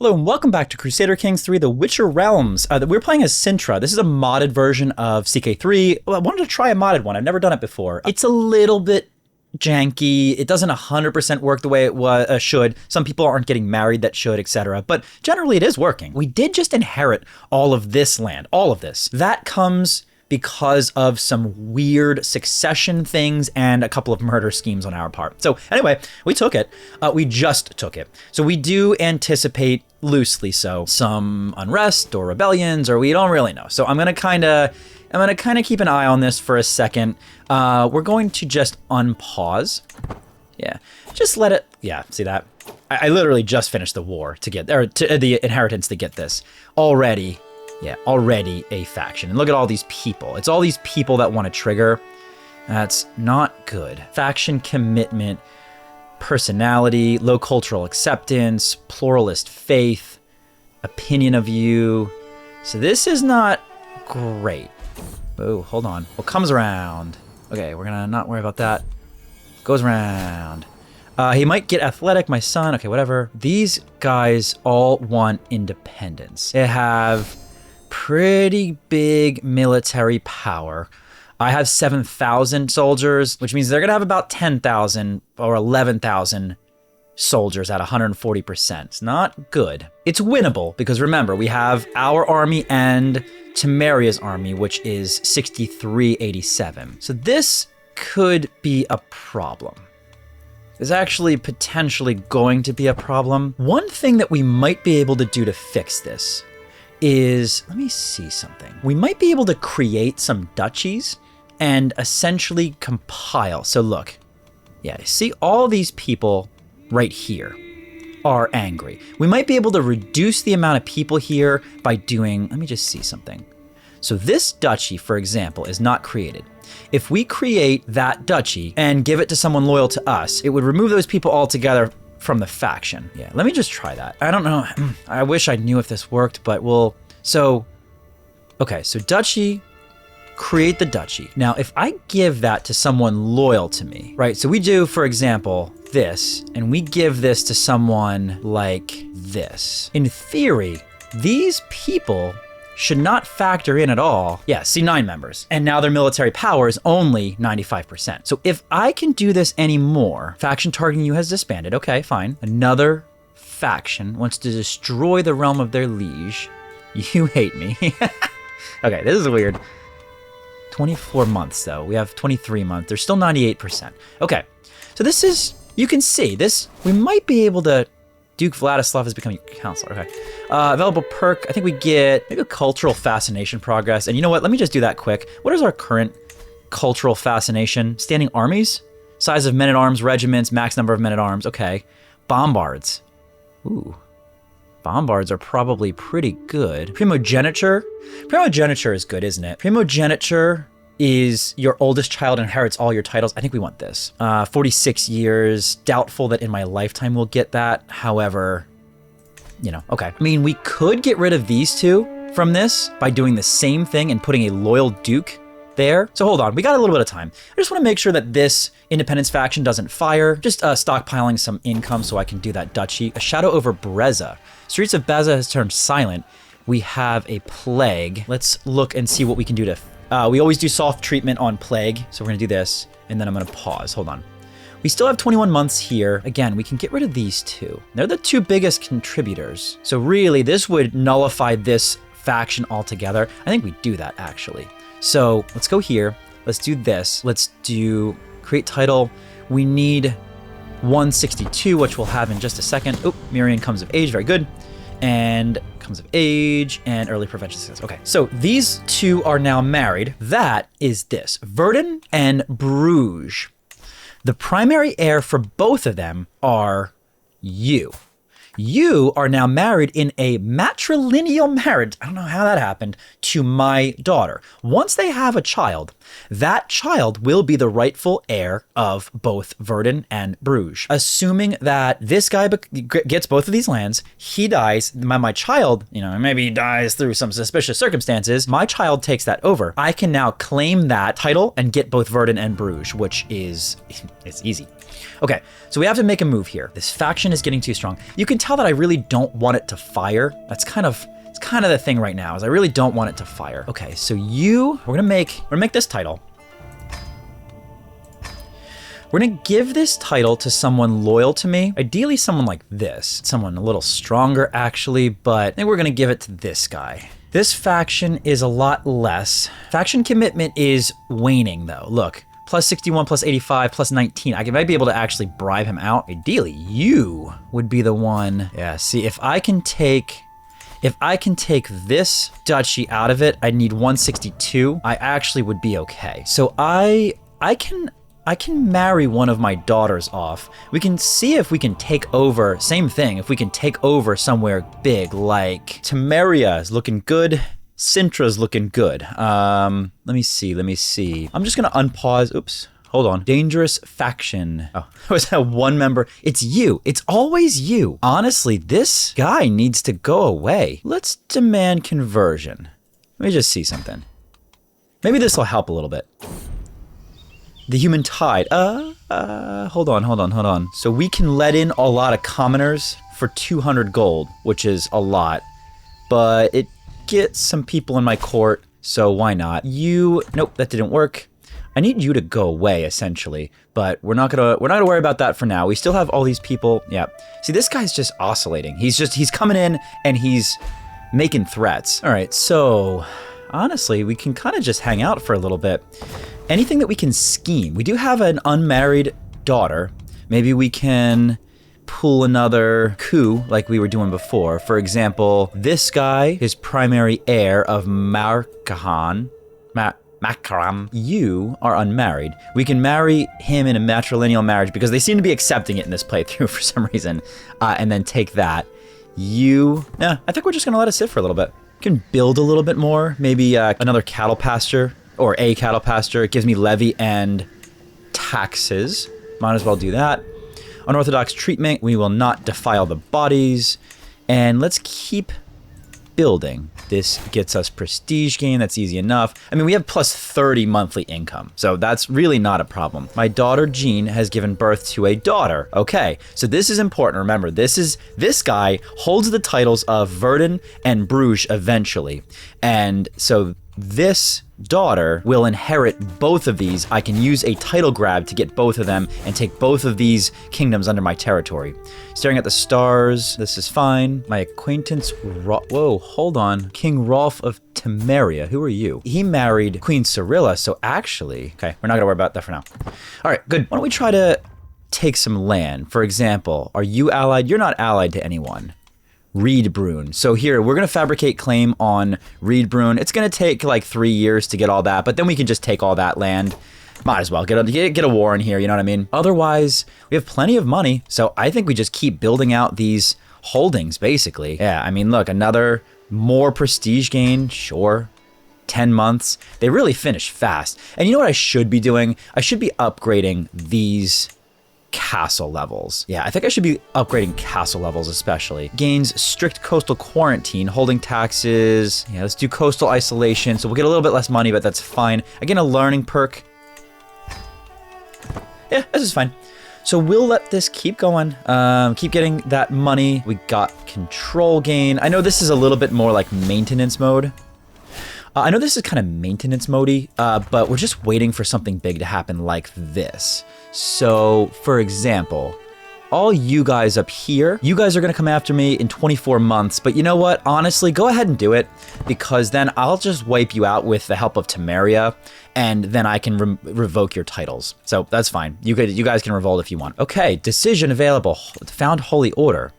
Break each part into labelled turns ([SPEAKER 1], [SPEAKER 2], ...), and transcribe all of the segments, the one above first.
[SPEAKER 1] Hello and welcome back to Crusader Kings 3, The Witcher Realms. We're playing as Cintra. This is a modded version of CK3. Well, I wanted to try a modded one. I've never done it before. It's a little bit janky. It doesn't 100% work the way it should. Some people aren't getting married that should, etc. But generally it is working. We did just inherit all of this land, all of this. That comes because of some weird succession things and a couple of murder schemes on our part. So anyway, we took it. We just took it. So we do anticipate, loosely so, some unrest or rebellions, or we don't really know. So I'm gonna kind of keep an eye on this for a second. We're going to just unpause. Yeah, just let it. Yeah, see that? I literally just finished the war to get there, the inheritance to get this already. Yeah, already a faction. And look at all these people. It's all these people that want to trigger. That's not good. Faction commitment, personality, low cultural acceptance, pluralist faith, opinion of you. So this is not great. Oh, hold on. What comes around? Okay, we're gonna not worry about that. Goes around. He might get athletic, my son. Okay, whatever. These guys all want independence. They have pretty big military power. I have 7,000 soldiers, which means they're gonna have about 10,000 or 11,000 soldiers at 140%. It's not good. It's winnable because remember, we have our army and Temeria's army, which is 6387. So this could be a problem. It's actually potentially going to be a problem. One thing that we might be able to do to fix this is, let me see something. We might be able to create some duchies and essentially compile. So look, yeah, see all these people right here are angry. We might be able to reduce the amount of people here by doing, let me just see something. So this duchy, for example, is not created. If we create that duchy and give it to someone loyal to us, it would remove those people altogether from the faction. Yeah, let me just try that. I don't know. I wish I knew if this worked, but okay, so duchy, create the duchy. Now, if I give that to someone loyal to me, right? So we do, for example, this, and we give this to someone like this. In theory, these people should not factor in at all. Yeah, see, 9 members. And now their military power is only 95%. So if I can do this anymore, faction targeting you has disbanded. Okay, fine. Another faction wants to destroy the realm of their liege. You hate me. Okay, this is weird. 24 months though. We have 23 months. There's still 98%. Okay, so this is, you can see this, we might be able to, Duke Vladislav is becoming counselor. Okay. Available perk, I think we get maybe a cultural fascination progress. And you know what? Let me just do that quick. What is our current cultural fascination? Standing armies? Size of men-at-arms regiments, max number of men-at-arms. Okay. Bombards. Ooh. Bombards are probably pretty good. Primogeniture? Primogeniture is good, isn't it? Primogeniture is your oldest child inherits all your titles. I think we want this. 46 years, doubtful that in my lifetime we'll get that. However, you know, okay. I mean, we could get rid of these two from this by doing the same thing and putting a loyal duke there. So hold on, we got a little bit of time. I just wanna make sure that this independence faction doesn't fire. Just stockpiling some income so I can do that duchy. A shadow over Breza. Streets of Baza has turned silent. We have a plague. Let's look and see what we can do to we always do soft treatment on plague, so we're gonna do this, and then I'm gonna pause. Hold on. We still have 21 months here. Again, we can get rid of these two. They're the two biggest contributors. So really, this would nullify this faction altogether. I think we do that, actually. So let's go here. Let's do this. Let's do create title. We need 162, which we'll have in just a second. Oh, Miriam comes of age, very good. And comes of age and early prevention success. Okay, so these two are now married. That is this, Verden and Brugge. The primary heir for both of them are you. You are now married in a matrilineal marriage, I don't know how that happened, to my daughter. Once they have a child, that child will be the rightful heir of both Verden and Brugge. Assuming that this guy gets both of these lands, he dies, my child, you know, maybe he dies through some suspicious circumstances, my child takes that over. I can now claim that title and get both Verden and Brugge, which is, it's easy. Okay, so we have to make a move here. This faction is getting too strong. You can tell that I really don't want it to fire. That's kind of the thing right now, is I really don't want it to fire. Okay, so we're gonna make this title. We're gonna give this title to someone loyal to me. Ideally someone like this. Someone a little stronger actually, but I think we're gonna give it to this guy. This faction is a lot less. Faction commitment is waning though. Look, plus 61, plus 85, plus 19. I might be able to actually bribe him out. Ideally, you would be the one. Yeah, see, if I can take this duchy out of it, I'd need 162. I actually would be okay. So I can marry one of my daughters off. We can see if we can take over, same thing, if we can take over somewhere big, like Temeria is looking good, Cintra's looking good. Let me see. I'm just gonna unpause, oops, hold on. Dangerous faction. Oh, was that one member? It's you, it's always you. Honestly, this guy needs to go away. Let's demand conversion. Let me just see something. Maybe this will help a little bit. The human tide. Hold on. So we can let in a lot of commoners for 200 gold, which is a lot, but it gets some people in my court, so why not? Nope, that didn't work. I need you to go away, essentially, but we're not gonna worry about that for now. We still have all these people. Yeah. See, this guy's just oscillating. He's coming in and he's making threats. All right, so honestly, we can kind of just hang out for a little bit. Anything that we can scheme. We do have an unmarried daughter. Maybe we can pull another coup like we were doing before. For example, this guy, his primary heir of Makaram, you are unmarried. We can marry him in a matrilineal marriage because they seem to be accepting it in this playthrough for some reason. And then take that. I think we're just gonna let it sit for a little bit. We can build a little bit more. Maybe another cattle pasture. Or a cattle pasture. It gives me levy and taxes. Might as well do that. Unorthodox treatment. We will not defile the bodies. And let's keep building. This gets us prestige gain. That's easy enough. I mean, we have plus 30 monthly income, so that's really not a problem. My daughter Jean has given birth to a daughter. Okay, so this is important. Remember, this guy holds the titles of Verden and Brugge eventually. And so this daughter will inherit both of these. I can use a title grab to get both of them and take both of these kingdoms under my territory. Staring at the stars, this is fine. My acquaintance, whoa, hold on. King Rolf of Temeria, who are you? He married Queen Cirilla, so actually, okay, we're not gonna worry about that for now. All right, good. Why don't we try to take some land? For example, are you allied? You're not allied to anyone. Reedbrun. So here, we're going to fabricate claim on Reedbrun. It's going to take like 3 years to get all that, but then we can just take all that land. Might as well get a war in here, you know what I mean? Otherwise, we have plenty of money, so I think we just keep building out these holdings, basically. Yeah, I mean, look, another more prestige gain, sure. 10 months. They really finish fast. And you know what I should be doing? I should be upgrading these castle levels. Yeah, I think I should be upgrading castle levels especially. Gains strict coastal quarantine, holding taxes. Yeah, let's do coastal isolation. So we'll get a little bit less money, but that's fine. Again, a learning perk. Yeah, this is fine. So we'll let this keep going. Keep getting that money. We got control gain. I know this is a little bit more like maintenance mode. I know this is kind of maintenance mode-y, but we're just waiting for something big to happen like this. So, for example, all you guys up here, you guys are going to come after me in 24 months, but you know what? Honestly, go ahead and do it, because then I'll just wipe you out with the help of Temeria, and then I can revoke your titles. So that's fine. You guys can revolt if you want. Okay, decision available. Found holy order.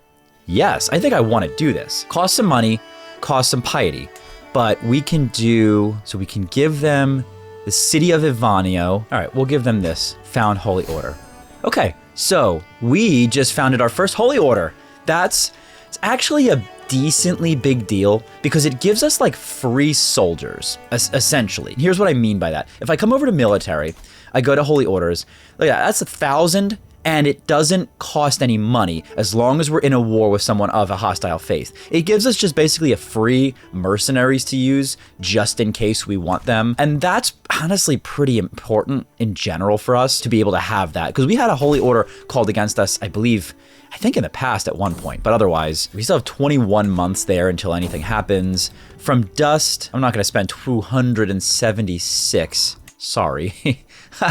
[SPEAKER 1] Yes, I think I want to do this. Cost some money, cost some piety. But we can do, so we can give them the city of Ivanio. All right, we'll give them this, found holy order. Okay, so we just founded our first holy order. It's actually a decently big deal because it gives us like free soldiers, essentially. Here's what I mean by that. If I come over to military, I go to holy orders, look at that, that's 1,000 and it doesn't cost any money as long as we're in a war with someone of a hostile faith. It gives us just basically a free mercenaries to use just in case we want them. And that's honestly pretty important in general for us to be able to have that, because we had a holy order called against us, I think in the past at one point, but otherwise we still have 21 months there until anything happens. From dust, I'm not going to spend 276. Sorry.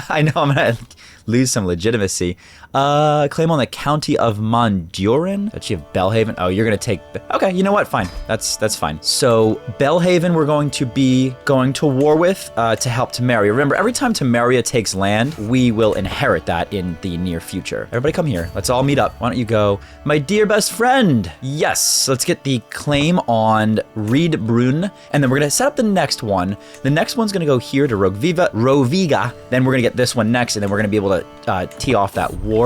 [SPEAKER 1] I know I'm going to lose some legitimacy. Claim on the county of Mondurin. Does she have Belhaven? Oh, you're gonna take, okay, you know what, fine, that's fine. So Belhaven we're going to be going to war with to help Temeria. Remember, every time Temeria takes land, we will inherit that in the near future. Everybody come here, let's all meet up. Why don't you go, my dear best friend? Yes, let's get the claim on Riedbrunn, and then we're gonna set up the next one. The next one's gonna go here to Roviga, then we're gonna get this one next, and then we're gonna be able to tee off that war.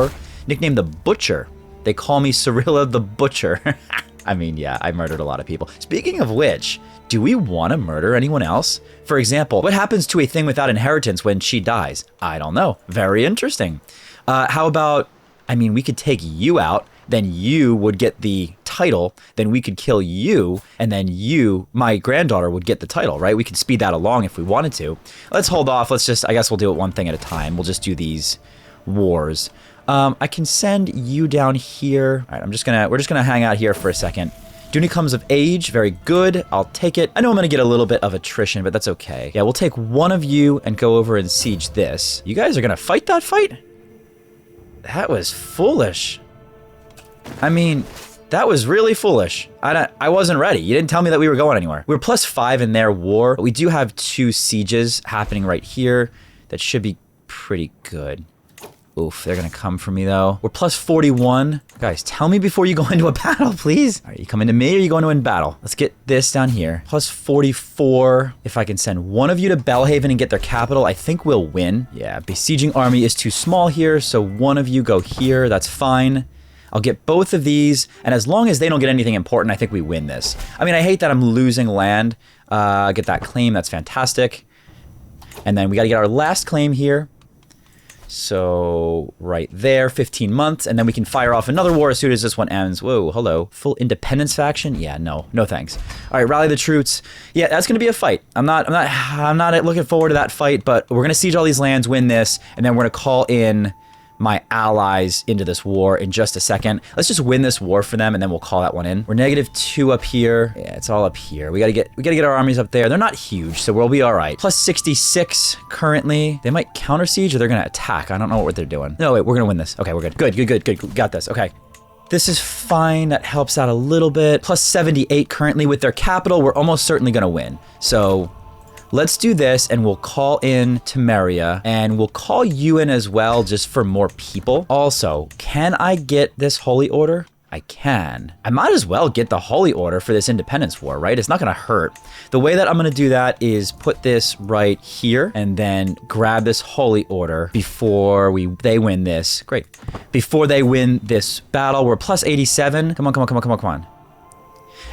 [SPEAKER 1] Nicknamed the Butcher. They call me Cirilla the Butcher. I mean, yeah, I murdered a lot of people. Speaking of which, do we want to murder anyone else? For example, what happens to a thing without inheritance when she dies? I don't know. Very interesting. How about, I mean, we could take you out, then you would get the title, then we could kill you, and then you, my granddaughter, would get the title, right? We could speed that along if we wanted to. Let's hold off. Let's just, I guess we'll do it one thing at a time. We'll just do these wars. I can send you down here. All right, we're just gonna hang out here for a second. Duty comes of age, very good. I'll take it. I know I'm gonna get a little bit of attrition, but that's okay. Yeah, we'll take one of you and go over and siege this. You guys are gonna fight that fight? That was foolish. I mean, that was really foolish. I wasn't ready. You didn't tell me that we were going anywhere. We're +5 in their war. But we do have 2 sieges happening right here. That should be pretty good. Oof, they're gonna come for me though. We're +41. Guys, tell me before you go into a battle, please. All right, you coming to me or you going to win battle? Let's get this down here. +44. If I can send one of you to Belhaven and get their capital, I think we'll win. Yeah, besieging army is too small here, so one of you go here, that's fine. I'll get both of these, and as long as they don't get anything important, I think we win this. I mean, I hate that I'm losing land. Get that claim, that's fantastic. And then we gotta get our last claim here. So right there, 15 months, and then we can fire off another war as soon as this one ends. Whoa, hello. Full independence faction? Yeah, no thanks. All right, rally the troops. Yeah, that's gonna be a fight. I'm not looking forward to that fight, but we're gonna siege all these lands, win this, and then we're gonna call in my allies into this war in just a second. Let's just win this war for them, and then we'll call that one in. We're -2 up here. Yeah, it's all up here. We gotta get our armies up there. They're not huge, so we'll be all right. +66 currently. They might counter siege or they're gonna attack. I don't know what they're doing. No, wait, we're gonna win this. Okay, we're good. Good. Got this. Okay. This is fine. That helps out a little bit. +78 currently with their capital. We're almost certainly gonna win. So let's do this, and we'll call in Temeria, and we'll call you in as well, just for more people. Also, can I get this holy order? I can. I might as well get the holy order for this independence war, right? It's not gonna hurt. The way that I'm gonna do that is put this right here, and then grab this holy order before they win this. Great. Before they win this battle, we're +87. Come on.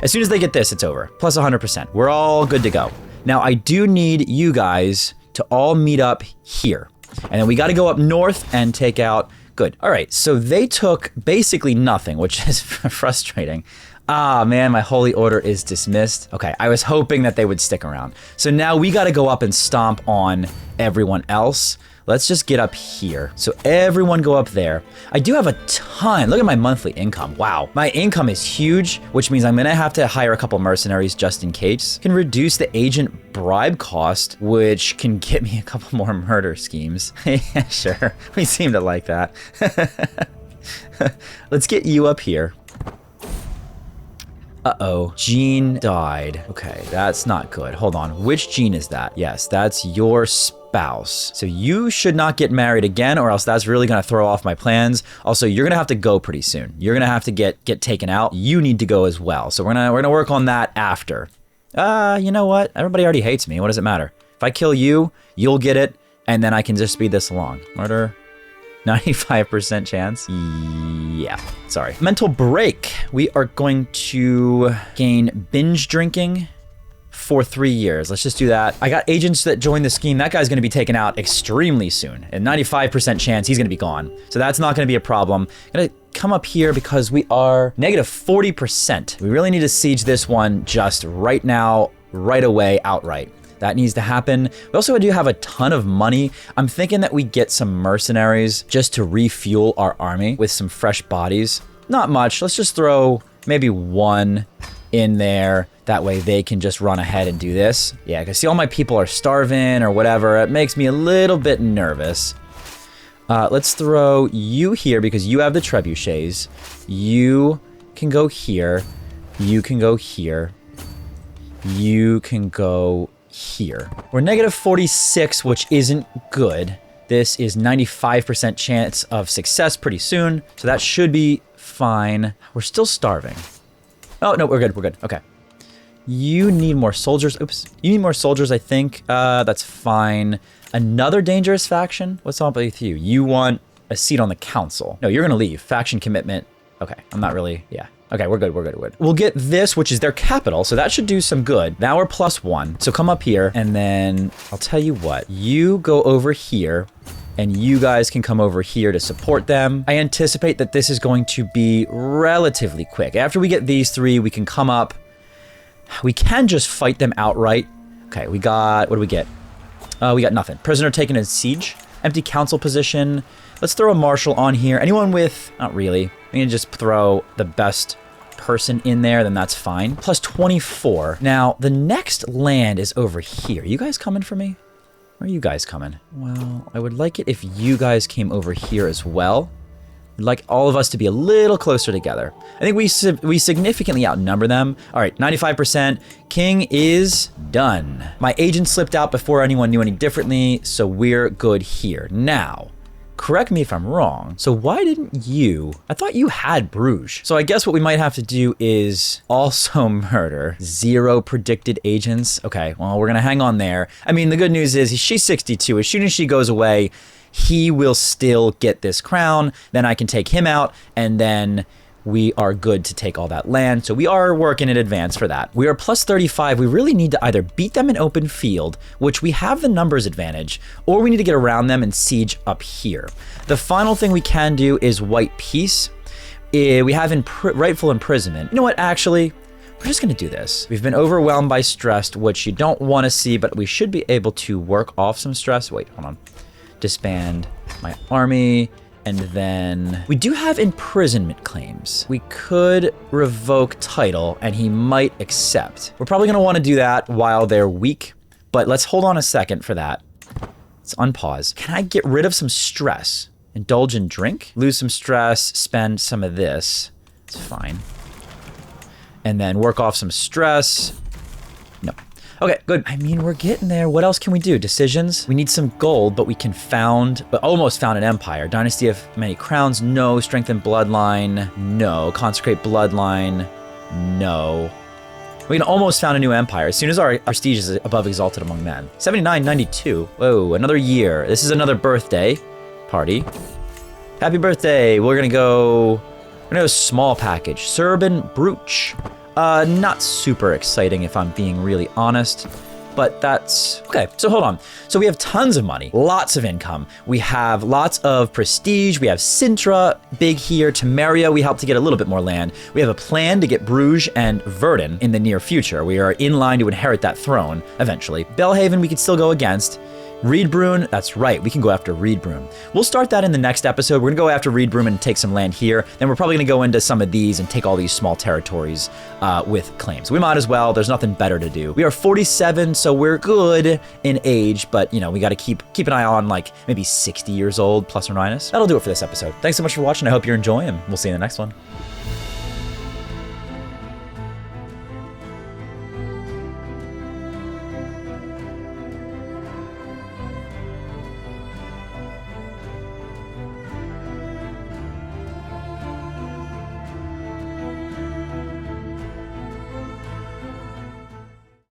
[SPEAKER 1] As soon as they get this, it's over. +100%. We're all good to go. Now, I do need you guys to all meet up here. And then we got to go up north and take out... Good. All right, so they took basically nothing, which is frustrating. Ah, man, my holy order is dismissed. Okay, I was hoping that they would stick around. So now we got to go up and stomp on everyone else. Let's just get up here. So everyone go up there. I do have a ton. Look at my monthly income. Wow. My income is huge, which means I'm going to have to hire a couple mercenaries just in case. Can reduce the agent bribe cost, which can get me a couple more murder schemes. Yeah, sure. We seem to like that. Let's get you up here. Uh-oh, Jean died. Okay, that's not good. Hold on, which Jean is that? Yes, that's your spouse. So you should not get married again, or else that's really gonna throw off my plans. Also, you're gonna have to go pretty soon. You're gonna have to get taken out. You need to go as well. So we're gonna work on that after. You know what? Everybody already hates me. What does it matter? If I kill you, you'll get it, and then I can just speed this along. Murder. 95% chance. Yeah, sorry. Mental break. We are going to gain binge drinking for 3 years. Let's just do that. I got agents that joined the scheme. That guy's gonna be taken out extremely soon. And 95% chance he's gonna be gone. So that's not gonna be a problem. I'm gonna come up here because we are negative 40%. We really need to siege this one just right now, right away, outright. That needs to happen. We also do have a ton of money. I'm thinking that we get some mercenaries just to refuel our army with some fresh bodies. Not much. Let's just throw maybe one in there. That way they can just run ahead and do this. Yeah, because see, all my people are starving or whatever. It makes me a little bit nervous. Let's throw you here because you have the trebuchets. You can go here. You can go here. You can go here. We're negative 46, which isn't good. This is 95% chance of success pretty soon. So that should be fine. We're still starving. Oh, no, we're good. We're good. Okay. You need more soldiers. Oops. You need more soldiers, I think. That's fine. Another dangerous faction? What's up with you? You want a seat on the council. No, you're going to leave. Faction commitment. Okay. I'm not really... Yeah. Okay, we're good. We're good. We're good. We'll get this, which is their capital. So that should do some good. Now we're +1. So come up here and then I'll tell you what. You go over here and you guys can come over here to support them. I anticipate that this is going to be relatively quick. After we get these 3, we can come up. We can just fight them outright. Okay, we got, what do we get? We got nothing. Prisoner taken in siege. Empty council position. Let's throw a marshal on here. Anyone with, not really. We can just throw the best person in there, then that's fine. Plus 24. Now, the next land is over here. You guys coming for me? Where are you guys coming? Well, I would like it if you guys came over here as well. I'd like all of us to be a little closer together. I think we significantly outnumber them. All right, 95%. King is done. My agent slipped out before anyone knew any differently, so we're good here. Now, correct me if I'm wrong. So why didn't you? I thought you had Bruges. So I guess what we might have to do is also murder 0 predicted agents. Okay, well, we're gonna hang on there. I mean, the good news is she's 62. As soon as she goes away, he will still get this crown. Then I can take him out, and then we are good to take all that land. So we are working in advance for that. We are plus 35. We really need to either beat them in open field, which we have the numbers advantage, or we need to get around them and siege up here. The final thing we can do is white peace. We have rightful imprisonment. You know what, actually, we're just gonna do this. We've been overwhelmed by stress, which you don't wanna see, but we should be able to work off some stress. Wait, hold on. Disband my army. And then we do have imprisonment claims. We could revoke title and he might accept. We're probably gonna wanna do that while they're weak, but let's hold on a second for that. Let's unpause. Can I get rid of some stress? Indulge in drink? Lose some stress, spend some of this. It's fine. And then work off some stress. No. Okay, good. I mean, we're getting there. What else can we do? Decisions? We need some gold, but we can almost found an empire. Dynasty of many crowns? No. Strengthen bloodline? No. Consecrate bloodline? No. We can almost found a new empire as soon as our prestige is above exalted among men. 79, 92. Whoa, another year. This is another birthday party. Happy birthday. We're gonna go small package. Cirilla the Butcher. Not super exciting if I'm being really honest, but that's okay. So hold on. So we have tons of money, lots of income. We have lots of prestige. We have Cintra, big here. Temeria, we help to get a little bit more land. We have a plan to get Bruges and Verden in the near future. We are in line to inherit that throne eventually. Belhaven, we could still go against. Riedbrunn, that's right, we can go after Riedbrunn. We'll start that in the next episode. We're gonna go after Riedbrunn and take some land here. Then we're probably gonna go into some of these and take all these small territories with claims. We might as well, there's nothing better to do. We are 47, so we're good in age, but we gotta keep an eye on like maybe 60 years old, plus or minus. That'll do it for this episode. Thanks so much for watching, I hope you're enjoying, and we'll see you in the next one.